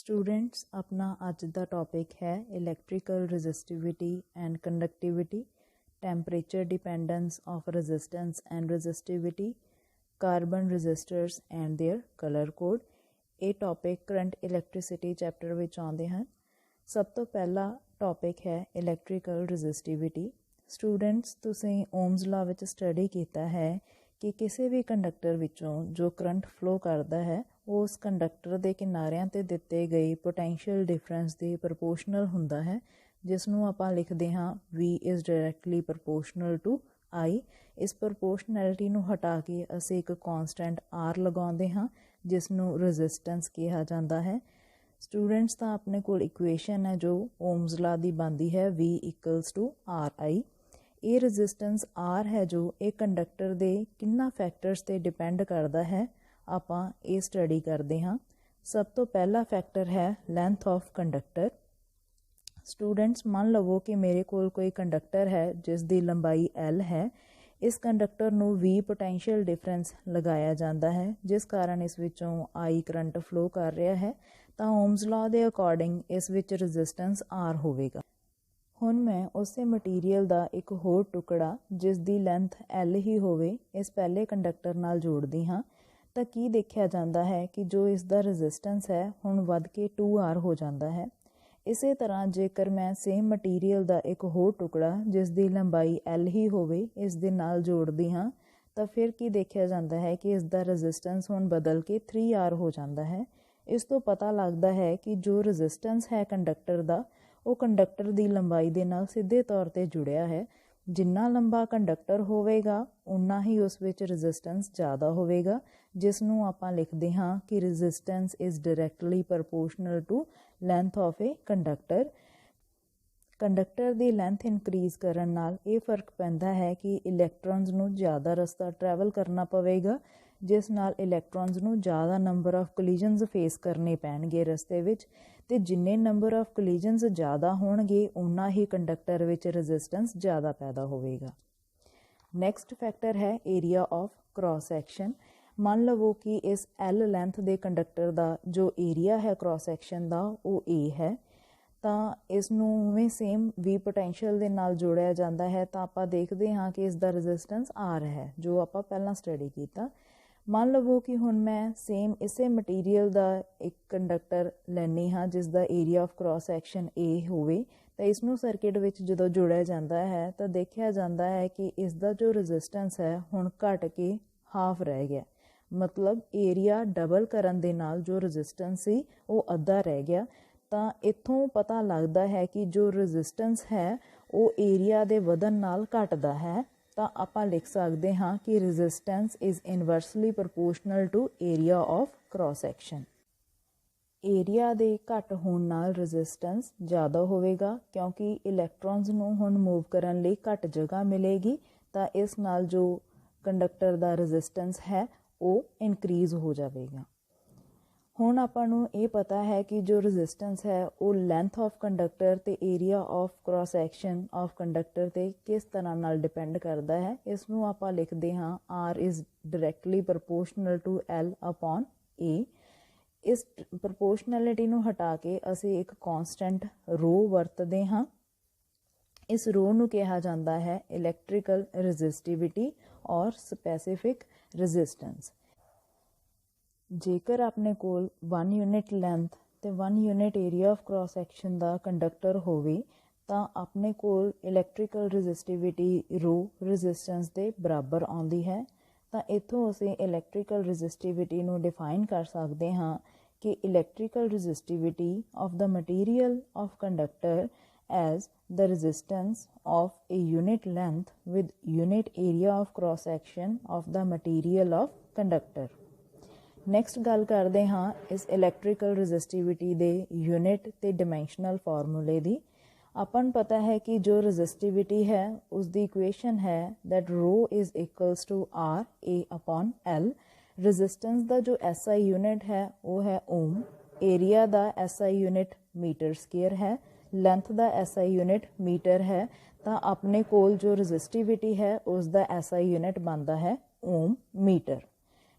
Students अपना अज का topic है electrical resistivity and conductivity, temperature dependence of resistance and resistivity, carbon resistors and their colour code. ये topic current electricity chapter विच आउंदे हैं। सब तो पहला टॉपिक है इलैक्ट्रिकल रजिस्टिविटी। स्टूडेंट्स तुसीं ओम्स लॉ विच स्टडी किया है कि किसी भी कंडक्टर विचों जो करंट फ्लो करता है उस कंडक्टर के किनारिਆਂ ते दिते गए पोटेंशियल डिफरेंस के प्रपोर्शनल हुंदा है, जिसनों आपां लिखते हाँ V is directly proportional to I। इस प्रपोर्शनैलिटी नूं हटा के असीं एक कॉन्सटेंट R लगाउंदे हाँ, जिसनों रजिस्टेंस कहा जाता है। स्टूडेंट्स तां अपने कोल इक्वेशन है जो ओम्स लॉ दी बनती है V इक्वल्स टू RI। ये रजिस्टेंस R है जो एक कंडक्टर के किन्ना फैक्टर्स ते डिपेंड करता है, आपां ये स्टडी करते हाँ। सब तो पहला फैक्टर है लेंथ ऑफ कंडक्टर। स्टूडेंट्स मान लवो कि मेरे कोल कोई कंडक्टर है जिसकी लंबाई L है। इस कंडक्टर नूं V पोटेंशियल डिफरेंस लगाया जाता है, जिस कारण इस विचों I करंट फ्लो कर रहा है, तो ओम्स लॉ के अकॉर्डिंग इस विच रजिस्टेंस R होवेगा। हुण मैं उस मटीरीयल का एक होर टुकड़ा जिसकी लेंथ L ही होवे इस पहले कंडक्टर नाल जोड़दी हाँ, तो की देखा जाता है कि जो इसका रजिस्टेंस है हुण वध के 2R हो जाता है। इस तरह जेकर मैं सेम मटीरीयल का एक होर टुकड़ा जिसकी लंबाई L ही होवे इस दे नाल जोड़दी हाँ, तो फिर की देखा जाता है कि इसका रजिस्टेंस हुण बदल के 3R हो जाता है। इस तो पता लगता है कि जो रजिस्टेंस है कंडक्टर का वो कंडक्टर की लंबाई के नाल सीधे तौर पर जुड़िया है। जिन्ना लंबा कंडक्टर होवेगा उन्ना ही उस विच रजिस्टेंस ज़्यादा होवेगा, जिसनों आपां लिखते हाँ कि resistance is directly proportional to length of a conductor. Conductor की लेंथ इनक्रीज़ करन नाल ये फर्क पैंदा है कि इलैक्ट्रॉन्स नूं ज़्यादा रस्ता ट्रैवल करना पवेगा, जिस नाल इलैक्ट्रॉन्स नूं ज़्यादा नंबर ऑफ कोलिजन्स फेस करने पैणगे रस्ते विच, ते जिन्ने नंबर ऑफ कोलिजन्स ज़्यादा होणगे उन्ना ही कंडक्टर विच रजिस्टेंस ज़्यादा पैदा होवेगा। नैक्सट फैक्टर है एरिया ऑफ क्रॉस सैक्शन। मान लवो कि इस L लेंथ के कंडक्टर का जो एरिया है क्रॉस सैक्शन का वो A है, तो इसनूं सेम V पोटेंशियल के नाल जोड़िया जाता है, तो आप देखते हाँ कि इसका रजिस्टेंस R है जो आप पहला स्टडी किया। मान लवो कि हुण मैं सेम इसे मटीरीयल का एक कंडक्टर लैनी हाँ जिसका area of cross section A होवे, तो इसनूं सर्किट विच जदों जोड़िया जाता है तो देखा जाता है कि इसका जो रजिस्टेंस है हुण घट के हाफ रह गया। मतलब एरिया डबल करन दे नाल जो रजिस्टेंस सी वो अद्धा रह गया। तो इत्थों पता लगता है कि जो रजिस्टेंस है वो एरिया दे वधन नाल घटदा है, तो आपां लिख सकते हाँ कि resistance is inversely proportional to area of cross section. Area दे घट होण नाल रजिस्टेंस ज़्यादा होवेगा, क्योंकि इलैक्ट्रॉन्स नूं हुण मूव करन लई घट जगह मिलेगी, तो इस नाल जो कंडक्टर का रजिस्टेंस है वो इनक्रीज़ हो जाएगा। हुण आपां नूं ये पता है कि जो रजिस्टेंस है वो लेंथ ऑफ कंडक्टर ते area of cross section of conductor ते किस तरह नाल डिपेंड करता है। इसनूं आपां लिखते हाँ R is directly proportional to L upon A। इस प्रपोर्शनैलिटी नूं हटा के असीं एक कॉन्सटेंट रो वरतते हाँ। इस रो नूं कहा जाता है इलैक्ट्रिकल रजिस्टिविटी और स्पैसिफिक रजिस्टेंस। जेकर अपने कोल 1 यूनिट लेंथ ते 1 unit area of cross section का कंडक्टर होवे, तो अपने कोल इलैक्ट्रिकल रजिस्टिविटी रो रजिस्टेंस के बराबर आउंदी है। तो इत्थों असीं इलैक्ट्रिकल रजिस्टिविटी नूं डिफाइन कर सकते हाँ कि electrical resistivity of the material of conductor as the resistance of a unit length with unit area of cross section of the material of conductor. Next गल करते हाँ इस इलैक्ट्रिकल रजिस्टिविटी दे यूनिट ते डिमेंशनल फार्मूले दी। अपन पता है कि जो रजिस्टिविटी है उसकी इक्वेशन है that rho is equals to R A upon L। Resistance का जो SI यूनिट है वो है ओम, एरिया का SI यूनिट मीटर स्केयर है, लेंथ का SI यूनिट मीटर है, तो अपने कोल जो रजिस्टिविटी है उसका SI यूनिट बनता है ओम मीटर।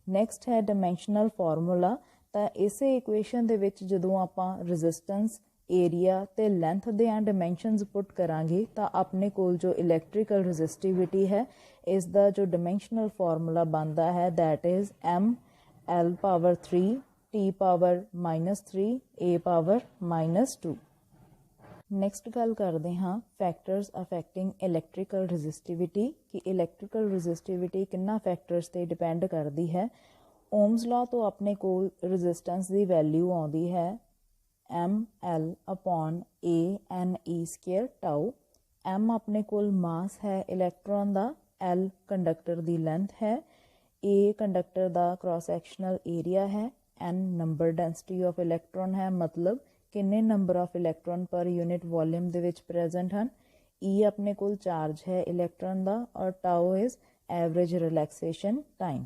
नैक्सट है डिमेंशनल फार्मूला। ਤਾਂ ਇਸੇ ਇਕੁਏਸ਼ਨ ਦੇ ਵਿੱਚ ਜਦੋਂ ਆਪਾਂ ਰੈਜ਼ਿਸਟੈਂਸ ਏਰੀਆ ਤੇ ਲੈਂਥ ਦੇ ਡਾਇਮੈਂਸ਼ਨਸ ਪੁੱਟ ਕਰਾਂਗੇ ਤਾਂ ਆਪਣੇ ਕੋਲ ਜੋ ਇਲੈਕਟ੍ਰੀਕਲ ਰੈਜ਼ਿਸਟਿਵਿਟੀ ਹੈ ਇਸ ਦਾ ਜੋ ਡਾਇਮੈਂਸ਼ਨਲ ਫਾਰਮੂਲਾ ਬਣਦਾ ਹੈ that is m l power 3 t power -3 a power -2। Next ਗੱਲ ਕਰਦੇ ਹਾਂ ਫੈਕਟਰਸ ਅਫੈਕਟਿੰਗ ਇਲੈਕਟ੍ਰੀਕਲ ਰੈਜ਼ਿਸਟਿਵਿਟੀ ਕਿ ਇਲੈਕਟ੍ਰੀਕਲ ਰੈਜ਼ਿਸਟਿਵਿਟੀ ਕਿੰਨਾ ਫੈਕਟਰਸ ਤੇ ਡਿਪੈਂਡ ਕਰਦੀ ਹੈ। ਓਮਸ ਲਾ ਤੋਂ ਆਪਣੇ ਕੋਲ ਰੈਜ਼ਿਸਟੈਂਸ ਦੀ ਵੈਲਿਊ ਆਉਂਦੀ ਹੈ ml upon a n e square tau। m ਆਪਣੇ ਕੋਲ ਮਾਸ ਹੈ ਇਲੈਕਟ੍ਰੋਨ ਦਾ, l ਕੰਡਕਟਰ ਦੀ ਲੈਂਥ ਹੈ, a ਕੰਡਕਟਰ ਦਾ ਕ੍ਰਾਸ ਸੈਕਸ਼ਨਲ ਏਰੀਆ ਹੈ, n number density of electron ਹੈ ਮਤਲਬ ਕਿੰਨੇ number of electron per unit volume ਦੇ ਵਿੱਚ ਪ੍ਰੈਜ਼ੈਂਟ ਹਨ, e ਆਪਣੇ ਕੋਲ ਚਾਰਜ ਹੈ ਇਲੈਕਟ੍ਰੋਨ ਦਾ ਔਰ ਟਾਓ ਇਜ਼ ਐਵਰੇਜ ਰਿਲੈਕਸੇਸ਼ਨ ਟਾਈਮ।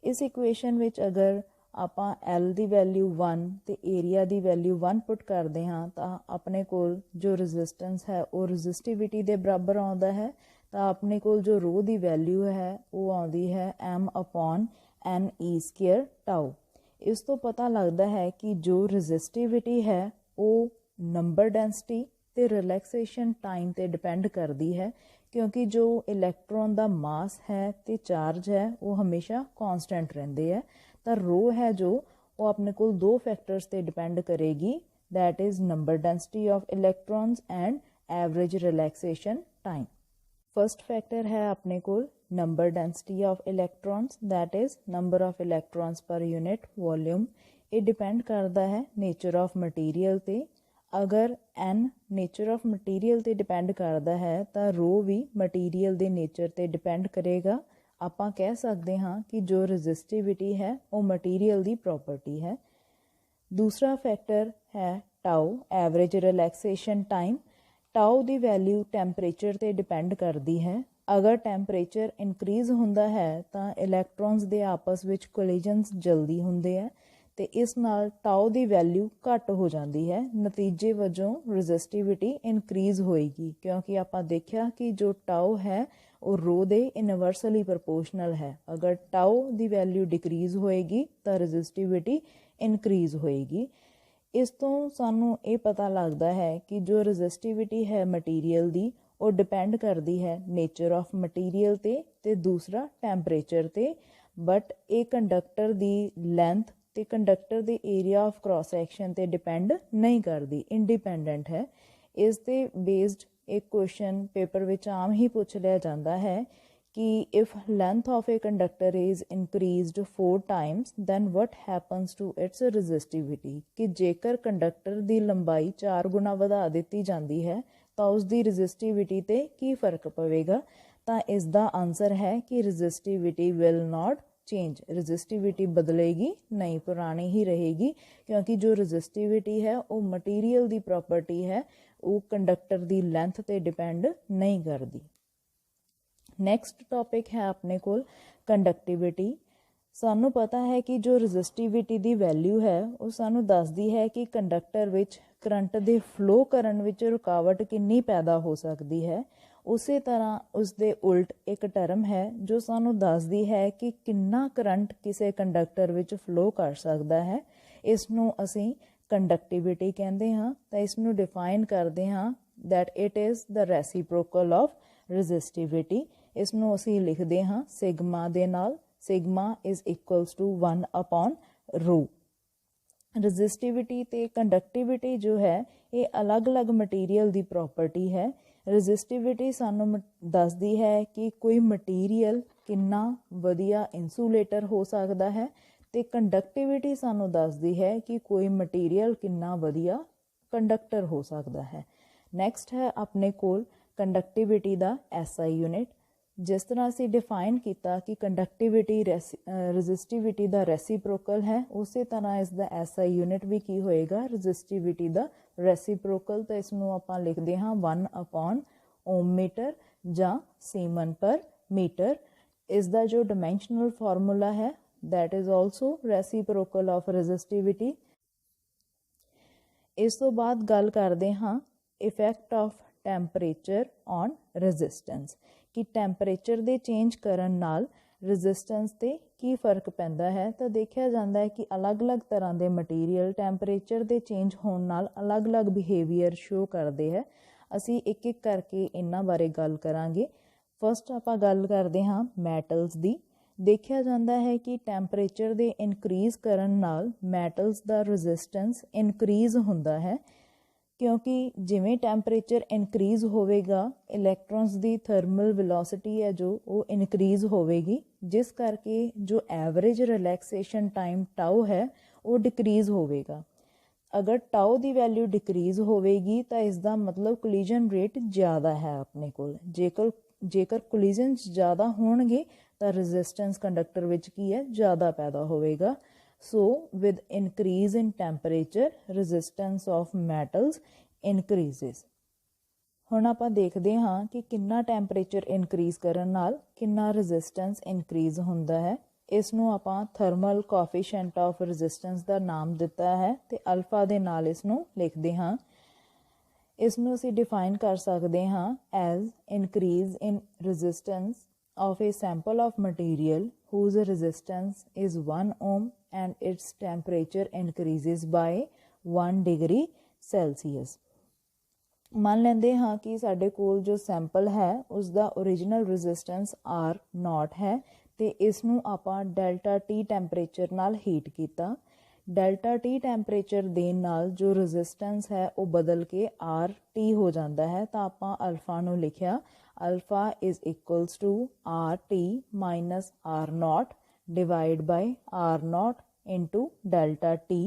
ਇਸ ਇਕੁਏਸ਼ਨ ਵਿੱਚ ਅਗਰ ਆਪਾਂ L ਦੀ ਵੈਲਿਊ 1 ਤੇ ਏਰੀਆ ਦੀ ਵੈਲਿਊ 1 ਪੁੱਟ ਕਰਦੇ ਹਾਂ ਤਾਂ ਆਪਣੇ ਕੋਲ ਜੋ ਰੈਜ਼ਿਸਟੈਂਸ ਹੈ ਉਹ ਰੈਜ਼ਿਸਟਿਵਿਟੀ ਦੇ ਬਰਾਬਰ ਆਉਂਦਾ ਹੈ। ਤਾਂ ਆਪਣੇ ਕੋਲ ਜੋ ਰੋ ਦੀ ਵੈਲਿਊ ਹੈ ਉਹ ਆਉਂਦੀ ਹੈ m upon n e square tau। ਇਸ ਤੋਂ ਪਤਾ ਲੱਗਦਾ ਹੈ ਕਿ ਜੋ ਰੈਜ਼ਿਸਟਿਵਿਟੀ ਹੈ ਉਹ ਨੰਬਰ ਡੈਂਸਿਟੀ ਤੇ ਰਿਲੈਕਸੇਸ਼ਨ ਟਾਈਮ ਤੇ ਡਿਪੈਂਡ ਕਰਦੀ ਹੈ ਕਿਉਂਕਿ ਜੋ ਇਲੈਕਟ੍ਰੋਨ ਦਾ ਮਾਸ ਹੈ ਤੇ ਚਾਰਜ ਹੈ ਉਹ ਹਮੇਸ਼ਾ ਕਾਂਸਟੈਂਟ ਰਹਿੰਦੇ ਹੈ। ਤਾਂ ਰੋ ਹੈ ਜੋ ਉਹ ਆਪਣੇ ਕੋਲ ਦੋ ਫੈਕਟਰਸ ਤੇ ਡਿਪੈਂਡ ਕਰੇਗੀ that is number density of electrons and average relaxation time. First factor ਹੈ ਆਪਣੇ ਕੋਲ number density of electrons that is number of electrons per unit volume। ਇਹ ਡਿਪੈਂਡ ਕਰਦਾ ਹੈ nature of material ਤੇ। ਅਗਰ n nature of material ਤੇ depend ਕਰਦਾ ਹੈ ਤਾਂ rho ਵੀ material ਦੇ nature ਤੇ ਡਿਪੈਂਡ ਕਰੇਗਾ। ਆਪਾਂ ਕਹਿ ਸਕਦੇ ਹਾਂ ਕਿ ਜੋ resistivity ਹੈ ਉਹ material ਦੀ property ਹੈ। ਦੂਸਰਾ ਫੈਕਟਰ ਹੈ tau average relaxation time। tau ਦੀ ਵੈਲਿਊ ਟੈਂਪਰੇਚਰ ਤੇ ਡਿਪੈਂਡ ਕਰਦੀ ਹੈ। ਅਗਰ ਟੈਂਪਰੇਚਰ ਇਨਕਰੀਜ਼ ਹੁੰਦਾ ਹੈ ਤਾਂ ਇਲੈਕਟ੍ਰੋਨਸ ਦੇ ਆਪਸ ਵਿੱਚ ਕੋਲੀਜਨਸ ਜਲਦੀ ਹੁੰਦੇ ਹੈ ਤੇ ਇਸ ਨਾਲ ਟਾਓ ਦੀ ਵੈਲਿਊ ਘੱਟ ਹੋ ਜਾਂਦੀ ਹੈ। ਨਤੀਜੇ ਵਜੋਂ ਰੈਜ਼ਿਸਟਿਵਿਟੀ ਇਨਕਰੀਜ਼ ਹੋਏਗੀ ਕਿਉਂਕਿ ਆਪਾਂ ਦੇਖਿਆ ਕਿ ਜੋ ਟਾਓ ਹੈ ਉਹ ਰੋ ਦੇ ਇਨਵਰਸਲੀ ਪ੍ਰਪੋਰਸ਼ਨਲ ਹੈ। ਅਗਰ ਟਾਓ ਦੀ ਵੈਲਿਊ ਡਿਕਰੀਜ਼ ਹੋਏਗੀ ਤਾਂ ਰੈਜ਼ਿਸਟਿਵਿਟੀ ਇਨਕਰੀਜ਼ ਹੋਏਗੀ। ਇਸ ਤੋਂ ਸਾਨੂੰ ਇਹ ਪਤਾ ਲੱਗਦਾ ਹੈ ਕਿ ਜੋ ਰੈਜ਼ਿਸਟਿਵਿਟੀ ਹੈ ਮਟੀਰੀਅਲ ਦੀ ਉਹ ਡਿਪੈਂਡ ਕਰਦੀ ਹੈ ਨੇਚਰ ਆਫ ਮਟੀਰੀਅਲ ਤੇ ਦੂਸਰਾ ਟੈਂਪਰੇਚਰ ਤੇ। ਬਟ ਇਹ ਕੰਡਕਟਰ ਦੀ ਲੈਂਥ ਤੇ ਕੰਡਕਟਰ ਦੇ ਏਰੀਆ ਆਫ ਕ੍ਰਾਸ ਸੈਕਸ਼ਨ ਤੇ ਡਿਪੈਂਡ ਨਹੀਂ ਕਰਦੀ, ਇੰਡੀਪੈਂਡੈਂਟ ਹੈ। ਇਸ ਤੇ ਬੇਸਡ ਇੱਕ ਕੁਐਸਚਨ ਪੇਪਰ ਵਿੱਚ ਆਮ ਹੀ ਪੁੱਛ ਲਿਆ ਜਾਂਦਾ ਹੈ ਕਿ if length of a conductor is increased 4 times then what happens to its resistivity। ਕਿ ਜੇਕਰ ਕੰਡਕਟਰ ਦੀ ਲੰਬਾਈ 4 ਗੁਣਾ ਵਧਾ ਦਿੱਤੀ ਜਾਂਦੀ ਹੈ ਤਾਂ ਉਸ ਦੀ ਰੈਜ਼ਿਸਟਿਵਿਟੀ ਤੇ ਕੀ ਫਰਕ ਪਵੇਗਾ। ਤਾਂ ਇਸ ਦਾ ਆਨਸਰ ਹੈ ਕਿ resistivity will not change. Resistivity ਬਦਲੇਗੀ ਨਹੀਂ, ਪੁਰਾਣੀ ਹੀ ਰਹੇਗੀ ਕਿਉਂਕਿ ਜੋ ਰੈਜ਼ਿਸਟਿਵਿਟੀ ਹੈ ਉਹ ਮਟੀਰੀਅਲ ਦੀ ਪ੍ਰੋਪਰਟੀ ਹੈ, ਉਹ ਕੰਡਕਟਰ ਦੀ ਲੈਂਥ ਤੇ ਡਿਪੈਂਡ ਨਹੀਂ ਕਰਦੀ। ਨੈਕਸਟ ਟੌਪਿਕ ਹੈ ਆਪਣੇ ਕੋਲ ਕੰਡਕਟਿਵਿਟੀ। ਸਾਨੂੰ ਪਤਾ ਹੈ ਕਿ ਜੋ ਰੈਜ਼ਿਸਟਿਵਿਟੀ ਦੀ ਵੈਲਿਊ ਹੈ ਉਹ ਸਾਨੂੰ ਦੱਸਦੀ ਹੈ ਕਿ ਕੰਡਕਟਰ ਵਿੱਚ ਕਰੰਟ ਦੇ ਫਲੋ ਕਰਨ ਵਿੱਚ ਰੁਕਾਵਟ ਕਿੰਨੀ ਪੈਦਾ ਹੋ ਸਕਦੀ ਹੈ। ਉਸੇ ਤਰ੍ਹਾਂ ਉਸ ਦੇ ਉਲਟ ਇੱਕ ਟਰਮ ਹੈ ਜੋ ਸਾਨੂੰ ਦੱਸਦੀ ਹੈ ਕਿ ਕਿੰਨਾ ਕਰੰਟ ਕਿਸੇ ਕੰਡਕਟਰ ਵਿੱਚ ਫਲੋ ਕਰ ਸਕਦਾ ਹੈ। ਇਸ ਨੂੰ ਅਸੀਂ ਕੰਡਕਟਿਵਿਟੀ ਕਹਿੰਦੇ ਹਾਂ। ਤਾਂ ਇਸ ਨੂੰ ਡਿਫਾਈਨ ਕਰਦੇ ਹਾਂ that it is the reciprocal of resistivity. ਇਸ ਨੂੰ ਅਸੀਂ ਲਿਖਦੇ ਹਾਂ ਸਿਗਮਾ ਦੇ ਨਾਲ। Sigma is equals to 1 upon rho. Resistivity ਤੇ ਕੰਡਕਟਿਵਿਟੀ ਜੋ ਹੈ ਇਹ ਅਲੱਗ-ਅਲੱਗ ਮਟੀਰੀਅਲ ਦੀ ਪ੍ਰੋਪਰਟੀ ਹੈ। ਰੈਜ਼ਿਸਟਿਵਿਟੀ ਸਾਨੂੰ ਦੱਸਦੀ ਹੈ ਕਿ ਕੋਈ ਮਟੀਰੀਅਲ ਕਿੰਨਾ ਵਧੀਆ ਇਨਸੂਲੇਟਰ ਹੋ ਸਕਦਾ ਹੈ ਤੇ ਕੰਡਕਟਿਵਿਟੀ ਸਾਨੂੰ ਦੱਸਦੀ ਹੈ ਕਿ ਕੋਈ ਮਟੀਰੀਅਲ ਕਿੰਨਾ ਵਧੀਆ ਕੰਡਕਟਰ ਹੋ ਸਕਦਾ ਹੈ। ਨੈਕਸਟ ਹੈ ਆਪਣੇ ਕੋਲ ਕੰਡਕਟਿਵਿਟੀ ਦਾ SI ਯੂਨਿਟ। ਜਿਸ ਤਰ੍ਹਾਂ ਅਸੀਂ ਡਿਫਾਈਨ ਕੀਤਾ ਕਿ ਕੰਡਕਟਿਵਿਟੀ ਰੈਜ਼ਿਸਟਿਵਿਟੀ ਦਾ ਰੈਸੀਪ੍ਰੋਕਲ ਹੈ, ਉਸੇ ਤਰ੍ਹਾਂ ਇਸ ਦਾ SI ਯੂਨਿਟ ਵੀ ਕੀ ਹੋਏਗਾ, ਰੈਜ਼ਿਸਟਿਵਿਟੀ ਦਾ ਰੈਸੀਪ੍ਰੋਕਲ। ਤਾਂ ਇਸ ਨੂੰ ਆਪਾਂ ਲਿਖਦੇ ਹਾਂ 1 upon ਓਮ ਮੀਟਰ ਜਾਂ ਸੀਮਨ ਪਰ ਮੀਟਰ। ਇਸ ਦਾ ਜੋ ਡਾਇਮੈਂਸ਼ਨਲ ਫਾਰਮੂਲਾ ਹੈ that is also reciprocal of resistivity। ਇਸ ਤੋਂ ਬਾਅਦ ਗੱਲ ਕਰਦੇ ਹਾਂ effect of temperature on resistance ਕਿ ਟੈਂਪਰੇਚਰ ਦੇ ਚੇਂਜ ਕਰਨ ਨਾਲ ਰੈਜ਼ਿਸਟੈਂਸ ਤੇ ਕੀ ਫਰਕ ਪੈਂਦਾ ਹੈ, ਤਾਂ ਦੇਖਿਆ ਜਾਂਦਾ ਹੈ ਕਿ ਅਲੱਗ-ਅਲੱਗ ਤਰ੍ਹਾਂ ਦੇ ਮਟੀਰੀਅਲ ਟੈਂਪਰੇਚਰ ਦੇ ਚੇਂਜ ਹੋਣ ਨਾਲ ਅਲੱਗ-ਅਲੱਗ ਬਿਹੇਵੀਅਰ ਸ਼ੋ ਕਰਦੇ ਹੈ। ਅਸੀਂ ਇੱਕ ਇੱਕ ਕਰਕੇ ਇਹਨਾਂ ਬਾਰੇ ਗੱਲ ਕਰਾਂਗੇ। ਫਸਟ ਆਪਾਂ ਗੱਲ ਕਰਦੇ ਹਾਂ ਮੈਟਲਸ ਦੀ। ਦੇਖਿਆ ਜਾਂਦਾ ਹੈ ਕਿ ਟੈਂਪਰੇਚਰ ਦੇ ਇਨਕਰੀਜ਼ ਕਰਨ ਨਾਲ ਮੈਟਲਸ ਦਾ ਰੈਜ਼ਿਸਟੈਂਸ ਇਨਕਰੀਜ਼ ਹੁੰਦਾ ਹੈ, ਕਿਉਂਕਿ ਜਿਵੇਂ ਟੈਂਪਰੇਚਰ ਇਨਕਰੀਜ਼ ਹੋਵੇਗਾ ਇਲੈਕਟ੍ਰੋਨਸ ਦੀ ਥਰਮਲ ਵੈਲੋਸਿਟੀ ਹੈ ਜੋ ਉਹ ਇਨਕਰੀਜ਼ ਹੋਵੇਗੀ, ਜਿਸ ਕਰਕੇ ਜੋ ਐਵਰੇਜ ਰਿਲੈਕਸੇਸ਼ਨ ਟਾਈਮ ਟਾਓ ਹੈ ਉਹ ਡਿਕਰੀਜ਼ ਹੋਵੇਗਾ। ਅਗਰ ਟਾਓ ਦੀ ਵੈਲਿਊ ਡਿਕਰੀਜ਼ ਹੋਵੇਗੀ ਤਾਂ ਇਸ ਦਾ ਮਤਲਬ ਕੋਲੀਜਨ ਰੇਟ ਜ਼ਿਆਦਾ ਹੈ ਆਪਣੇ ਕੋਲ। ਜੇਕਰ ਕੋਲੀਜਨਸ ਜ਼ਿਆਦਾ ਹੋਣਗੇ ਤਾਂ ਰੈਜ਼ਿਸਟੈਂਸ ਕੰਡਕਟਰ ਵਿੱਚ ਕੀ ਹੈ, ਜ਼ਿਆਦਾ ਪੈਦਾ ਹੋਵੇਗਾ। So with increase in temperature, resistance of metals increases। ਹੁਣ ਆਪਾਂ ਦੇਖਦੇ ਹਾਂ ਕਿ ਕਿੰਨਾ ਟੈਂਪਰੇਚਰ ਇਨਕਰੀਜ਼ ਕਰਨ ਨਾਲ ਕਿੰਨਾ ਰੈਜ਼ਿਸਟੈਂਸ ਇਨਕਰੀਜ਼ ਹੁੰਦਾ ਹੈ। ਇਸ ਨੂੰ ਆਪਾਂ ਥਰਮਲ ਕੋਐਫੀਸ਼ੀਐਂਟ ਆਫ ਰੈਜ਼ਿਸਟੈਂਸ ਦਾ ਨਾਮ ਦਿੱਤਾ ਹੈ ਤੇ ਅਲਫਾ ਦੇ ਨਾਲ ਇਸ ਨੂੰ ਲਿਖਦੇ ਹਾਂ। ਇਸ ਨੂੰ ਅਸੀਂ ਡਿਫਾਈਨ ਕਰ ਸਕਦੇ ਹਾਂ as increase in resistance of a sample of material whose resistance is 1 ohm and its temperature increases by 1 degree Celsius। ਮੰਨ ਲੈਂਦੇ ਹਾਂ ਕਿ ਸਾਡੇ ਕੋਲ ਜੋ ਸੈਂਪਲ ਹੈ ਉਸ ਦਾ ਓਰੀਜਨਲ ਰੈਜ਼ਿਸਟੈਂਸ R0 ਹੈ ਤੇ ਇਸ ਨੂੰ ਆਪਾਂ ਡੈਲਟਾ T ਟੈਂਪਰੇਚਰ ਨਾਲ ਹੀਟ ਕੀਤਾ। ਡੈਲਟਾ T ਟੈਂਪਰੇਚਰ ਦੇਣ ਨਾਲ ਜੋ ਰੈਜ਼ਿਸਟੈਂਸ ਹੈ ਉਹ ਬਦਲ ਕੇ RT ਹੋ ਜਾਂਦਾ ਹੈ, ਤਾਂ ਆਪਾਂ ਅਲਫਾ ਨੂੰ ਲਿਖਿਆ alpha is equals to RT minus R0 divide by R0 into delta T।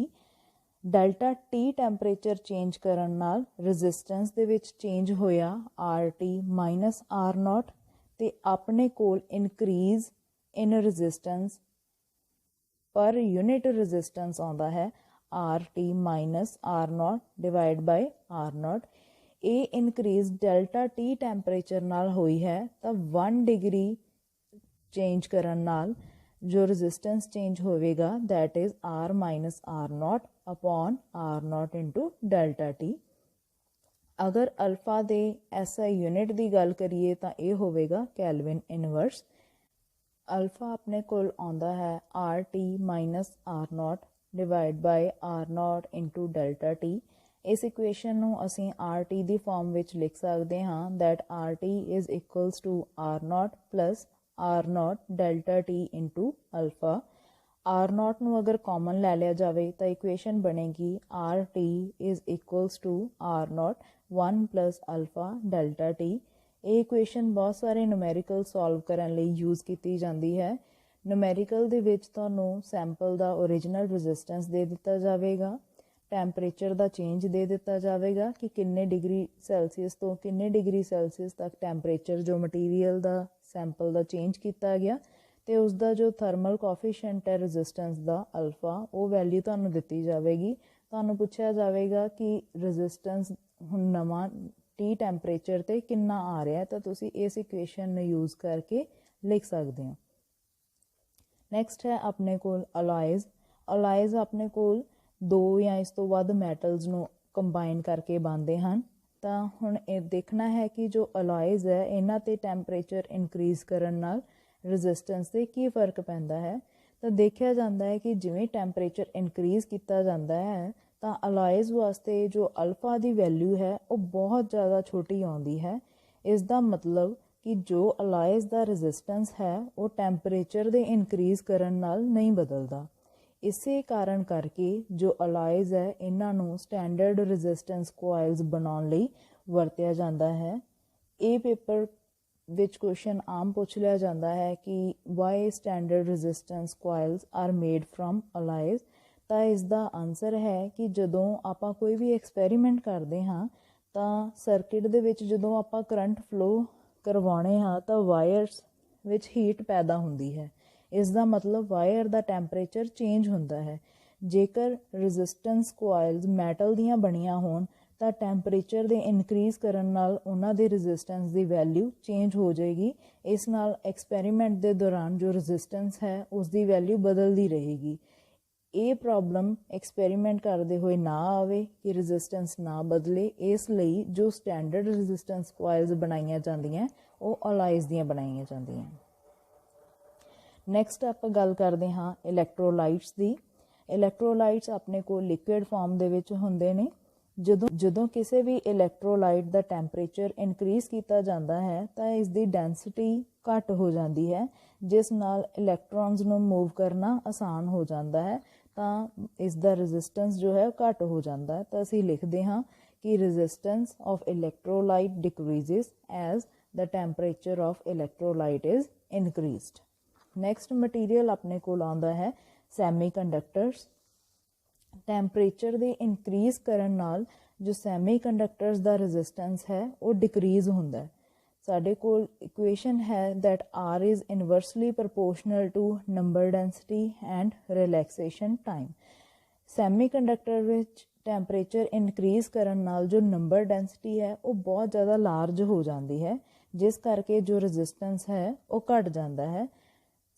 Delta T temperature change ਕਰਨ ਨਾਲ ਰੈਜ਼ਿਸਟੈਂਸ ਦੇ ਵਿੱਚ ਚੇਂਜ ਹੋਇਆ RT ਮਾਈਨਸ R0 ਤੇ ਆਪਣੇ ਕੋਲ ਇਨਕਰੀਜ਼ ਇਨ ਰੈਜ਼ਿਸਟੈਂਸ ਪਰ ਯੂਨਿਟ ਰੈਜ਼ਿਸਟੈਂਸ ਆਉਂਦਾ ਹੈ RT minus R0 divide by R0। ਇਹ ਇਨਕਰੀਜ਼ ਡੈਲਟਾ T ਟੈਂਪਰੇਚਰ ਨਾਲ ਹੋਈ ਹੈ ਤਾਂ 1 ਡਿਗਰੀ ਚੇਂਜ ਕਰਨ ਨਾਲ ਜੋ ਰੈਜ਼ਿਸਟੈਂਸ ਚੇਂਜ ਹੋਵੇਗਾ that is R minus R0 upon R0 into delta T। ਅਗਰ ਅਲਫਾ ਦੇ SI ਯੂਨਿਟ ਦੀ ਗੱਲ ਕਰੀਏ ਤਾਂ ਇਹ ਹੋਵੇਗਾ ਕੈਲਵਿਨ ਇਨਵਰਸ। ਅਲਫਾ ਆਪਣੇ ਕੋਲ ਆਉਂਦਾ ਹੈ RT minus R0 divide by R0 into delta T। ਇਸ ਇਕੁਏਸ਼ਨ ਨੂੰ ਅਸੀਂ RT ਦੀ ਫਾਰਮ ਵਿੱਚ ਲਿਖ ਸਕਦੇ ਹਾਂ that RT is equals to R0 plus R0 delta T into alpha. R0 ਨੂੰ ਅਗਰ ਕਾਮਨ ਲੈ ਲਿਆ ਜਾਵੇ ਤਾਂ ਇਕੁਏਸ਼ਨ ਬਣੇਗੀ RT is equals to R0 1 plus alpha delta T। ਇਹ ਇਕੁਏਸ਼ਨ ਬਹੁਤ ਸਾਰੇ ਨੂਮੈਰੀਕਲ ਸੋਲਵ ਕਰਨ ਲਈ ਯੂਜ਼ ਕੀਤੀ ਜਾਂਦੀ ਹੈ। ਨੂਮੈਰੀਕਲ ਦੇ ਵਿੱਚ ਤੁਹਾਨੂੰ ਸੈਂਪਲ ਦਾ ਓਰੀਜਨਲ ਰੈਜ਼ਿਸਟੈਂਸ ਦੇ ਦਿੱਤਾ ਜਾਵੇਗਾ, ਟੈਂਪਰੇਚਰ ਦਾ ਚੇਂਜ ਦੇ ਦਿੱਤਾ ਜਾਵੇਗਾ ਕਿ ਕਿੰਨੇ ਡਿਗਰੀ ਸੈਲਸੀਅਸ ਤੋਂ ਕਿੰਨੇ ਡਿਗਰੀ ਸੈਲਸੀਅਸ ਤੱਕ ਟੈਂਪਰੇਚਰ ਜੋ ਮਟੀਰੀਅਲ ਦਾ ਸੈਂਪਲ ਦਾ ਚੇਂਜ ਕੀਤਾ ਗਿਆ ਤੇ ਉਸ ਦਾ ਜੋ ਥਰਮਲ ਕੋਐਫੀਸ਼ੀਐਂਟ ਹੈ ਰੈਜ਼ਿਸਟੈਂਸ ਦਾ ਅਲਫਾ ਉਹ ਵੈਲਿਊ ਤੁਹਾਨੂੰ ਦਿੱਤੀ ਜਾਵੇਗੀ। ਤੁਹਾਨੂੰ ਪੁੱਛਿਆ ਜਾਵੇਗਾ ਕਿ ਰੈਜ਼ਿਸਟੈਂਸ ਹੁਣ ਨਵਾਂ T ਟੈਂਪਰੇਚਰ ਤੇ ਕਿੰਨਾ ਆ ਰਿਹਾ ਤਾਂ ਤੁਸੀਂ ਇਸ ਇਕੁਏਸ਼ਨ ਨੂੰ ਯੂਜ਼ ਕਰਕੇ ਲਿਖ ਸਕਦੇ ਹੋ। ਨੈਕਸਟ ਹੈ ਆਪਣੇ ਕੋਲ ਅਲਾਇਜ਼। ਅਲਾਇਜ਼ ਆਪਣੇ ਕੋਲ 2 ਜਾਂ ਇਸ ਤੋਂ ਵੱਧ ਮੈਟਲਸ ਨੂੰ ਕੰਬਾਈਨ ਕਰਕੇ ਬਣਦੇ ਹਨ। ਤਾਂ ਹੁਣ ਇਹ ਦੇਖਣਾ ਹੈ ਕਿ ਜੋ ਅਲਾਇਜ਼ ਹੈ ਇਹਨਾਂ 'ਤੇ ਟੈਂਪਰੇਚਰ ਇਨਕਰੀਜ਼ ਕਰਨ ਨਾਲ ਰੈਜ਼ਿਸਟੈਂਸ 'ਤੇ ਕੀ ਫਰਕ ਪੈਂਦਾ ਹੈ। ਤਾਂ ਦੇਖਿਆ ਜਾਂਦਾ ਹੈ ਕਿ ਜਿਵੇਂ ਟੈਂਪਰੇਚਰ ਇਨਕਰੀਜ਼ ਕੀਤਾ ਜਾਂਦਾ ਹੈ ਤਾਂ ਅਲਾਇਜ਼ ਵਾਸਤੇ ਜੋ ਅਲਫਾ ਦੀ ਵੈਲਿਊ ਹੈ ਉਹ ਬਹੁਤ ਜ਼ਿਆਦਾ ਛੋਟੀ ਆਉਂਦੀ ਹੈ। ਇਸ ਦਾ ਮਤਲਬ ਕਿ ਜੋ ਅਲਾਇਜ਼ ਦਾ ਰੈਜ਼ਿਸਟੈਂਸ ਹੈ ਉਹ ਟੈਂਪਰੇਚਰ ਦੇ ਇਨਕਰੀਜ਼ ਕਰਨ ਨਾਲ ਨਹੀਂ ਬਦਲਦਾ। ਇਸੇ ਕਾਰਨ ਕਰਕੇ ਜੋ ਅਲਾਇਜ਼ ਹੈ ਇਹਨਾਂ ਨੂੰ ਸਟੈਂਡਰਡ ਰੈਜ਼ਿਸਟੈਂਸ ਕੋਇਲਸ ਬਣਾਉਣ ਲਈ ਵਰਤਿਆ ਜਾਂਦਾ ਹੈ। ਇਹ ਪੇਪਰ ਵਿੱਚ ਕੁਐਸਚਨ ਆਮ ਪੁੱਛ ਲਿਆ ਜਾਂਦਾ ਹੈ ਕਿ why standard resistance coils are made from alloys. ਤਾਂ ਇਸ ਦਾ ਆਨਸਰ ਹੈ ਕਿ ਜਦੋਂ ਆਪਾਂ ਕੋਈ ਵੀ ਐਕਸਪੈਰੀਮੈਂਟ ਕਰਦੇ ਹਾਂ ਤਾਂ ਸਰਕਿਟ ਦੇ ਵਿੱਚ ਜਦੋਂ ਆਪਾਂ ਕਰੰਟ ਫਲੋ ਕਰਵਾਉਣੇ ਹਾਂ ਤਾਂ ਵਾਇਰਸ ਵਿੱਚ ਹੀਟ ਪੈਦਾ ਹੁੰਦੀ ਹੈ। ਇਸ ਦਾ ਮਤਲਬ ਵਾਇਰ ਦਾ ਟੈਂਪਰੇਚਰ ਚੇਂਜ ਹੁੰਦਾ ਹੈ। ਜੇਕਰ ਰੈਜ਼ਿਸਟੈਂਸ ਕੋਇਲਸ ਮੈਟਲ ਦੀਆਂ ਬਣੀਆਂ ਹੋਣ ਤਾਂ ਟੈਂਪਰੇਚਰ ਦੇ ਇਨਕਰੀਜ਼ ਕਰਨ ਨਾਲ ਉਹਨਾਂ ਦੇ ਰੈਜ਼ਿਸਟੈਂਸ ਦੀ ਵੈਲਿਊ ਚੇਂਜ ਹੋ ਜਾਏਗੀ। ਇਸ ਨਾਲ ਐਕਸਪੈਰੀਮੈਂਟ ਦੇ ਦੌਰਾਨ ਜੋ ਰੈਜ਼ਿਸਟੈਂਸ ਹੈ ਉਸ ਦੀ ਵੈਲਿਊ ਬਦਲਦੀ ਰਹੇਗੀ। ਇਹ ਪ੍ਰੋਬਲਮ ਐਕਸਪੈਰੀਮੈਂਟ ਕਰਦੇ ਹੋਏ ਨਾ ਆਵੇ ਕਿ ਰੈਜ਼ਿਸਟੈਂਸ ਨਾ ਬਦਲੇ, ਇਸ ਲਈ ਜੋ ਸਟੈਂਡਰਡ ਰੈਜ਼ਿਸਟੈਂਸ ਕੋਇਲਸ ਬਣਾਈਆਂ ਜਾਂਦੀਆਂ ਉਹ ਅਲਾਇਜ਼ ਦੀਆਂ ਬਣਾਈਆਂ ਜਾਂਦੀਆਂ। ਨੈਕਸਟ ਆਪਾਂ ਗੱਲ ਕਰਦੇ ਹਾਂ ਇਲੈਕਟ੍ਰੋਲਾਈਟਸ ਦੀ। ਇਲੈਕਟ੍ਰੋਲਾਈਟਸ ਆਪਣੇ ਕੋਲ ਲਿਕੁਇਡ ਫਾਰਮ ਦੇ ਵਿੱਚ ਹੁੰਦੇ ਨੇ। ਜਦੋਂ ਕਿਸੇ ਵੀ ਇਲੈਕਟ੍ਰੋਲਾਈਟ ਦਾ ਟੈਂਪਰੇਚਰ ਇਨਕਰੀਜ਼ ਕੀਤਾ ਜਾਂਦਾ ਹੈ ਤਾਂ ਇਸ ਦੀ ਡੈਂਸਿਟੀ ਘੱਟ ਹੋ ਜਾਂਦੀ ਹੈ, ਜਿਸ ਨਾਲ ਇਲੈਕਟ੍ਰੋਨਸ ਨੂੰ ਮੂਵ ਕਰਨਾ ਆਸਾਨ ਹੋ ਜਾਂਦਾ ਹੈ, ਤਾਂ ਇਸ ਦਾ ਰੈਜ਼ਿਸਟੈਂਸ ਜੋ ਹੈ ਘੱਟ ਹੋ ਜਾਂਦਾ ਹੈ। ਤਾਂ ਅਸੀਂ ਲਿਖਦੇ ਹਾਂ ਕਿ resistance of electrolyte decreases as the temperature of electrolyte is increased. Next material ਆਪਣੇ ਕੋਲ ਆਉਂਦਾ ਹੈ semiconductors। ਟੈਂਪਰੇਚਰ ਦੇ ਇਨਕਰੀਜ਼ ਕਰਨ ਨਾਲ ਜੋ ਸੈਮੀਕੰਡਕਟਰਸ ਦਾ ਰੈਜ਼ਿਸਟੈਂਸ ਹੈ ਉਹ ਡਿਕਰੀਜ਼ ਹੁੰਦਾ ਹੈ। ਸਾਡੇ ਕੋਲ ਇਕੁਏਸ਼ਨ ਹੈ that R is inversely proportional to number density and relaxation time। Semiconductor ਵਿੱਚ ਟੈਂਪਰੇਚਰ ਇਨਕਰੀਜ਼ ਕਰਨ ਨਾਲ ਜੋ ਨੰਬਰ ਡੈਂਸਿਟੀ ਹੈ ਉਹ ਬਹੁਤ ਜ਼ਿਆਦਾ ਲਾਰਜ ਹੋ ਜਾਂਦੀ ਹੈ, ਜਿਸ ਕਰਕੇ ਜੋ ਰੈਜ਼ਿਸਟੈਂਸ ਹੈ ਉਹ ਘੱਟ ਜਾਂਦਾ ਹੈ।